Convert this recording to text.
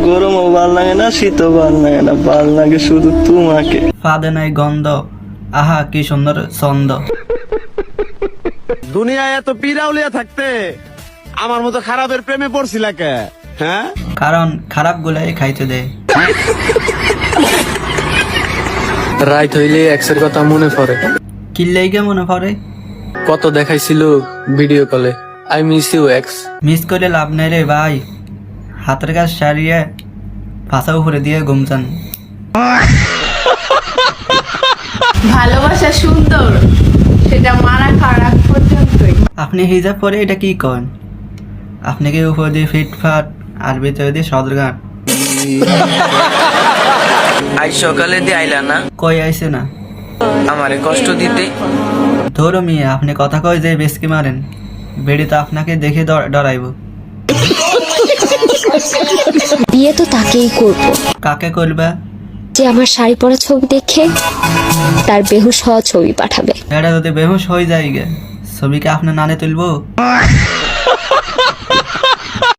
গরমও ভাল লাগে না, শীতও ভাল লাগে না, ভাল লাগে শুধু তোমাকে। ফাদে নাই গন্ধ, আহা কি সুন্দর ছন্দ। দুনিয়ায় এত পিরাউলিয়া থাকতে আমার মতো খারাপের প্রেমে পড়ছিলা কে? হ্যাঁ, কারণ খারাপ গুলাই খাইতে দেয়। রাইত হইলে এক্সের কথা মনে পড়ে। কিল্লাইকে মনে পড়ে? কত দেখাইছিল ভিডিও কলে, I miss you ex. Miss করে লাভ নাই রে ভাই, হাতের কাজ সারিয়ে ফাঁসা উপরে দিয়ে ঘুমচান। ভালোবাসা সুন্দর, সেটা মারা খাওয়ার আগ পর্যন্তই। আপনি হিজাব পরে এটা কি করেন? আপনি কি উপর দিয়ে ফিটফাট আর ভিতরে দিয়ে সদরঘাট? আজ সকালে দিয়ে আইলা না, কই আইছে না? আমারে কষ্ট দিতে। ধরো মিয়া, আপনি কথা কয় যে বেশকি মারেন, বেড়ি তো আপনাকে দেখে ডরাইব। বিয়ে তো তাকেই করব কাকে করবা? যে আমার শাড়ি পরা ছবি দেখে তার বেহুশ হওয়া ছবি পাঠাবে। এটা যদি বেহুশ হয়ে যায় গে, ছবিকে আপনার নানে তুলবো।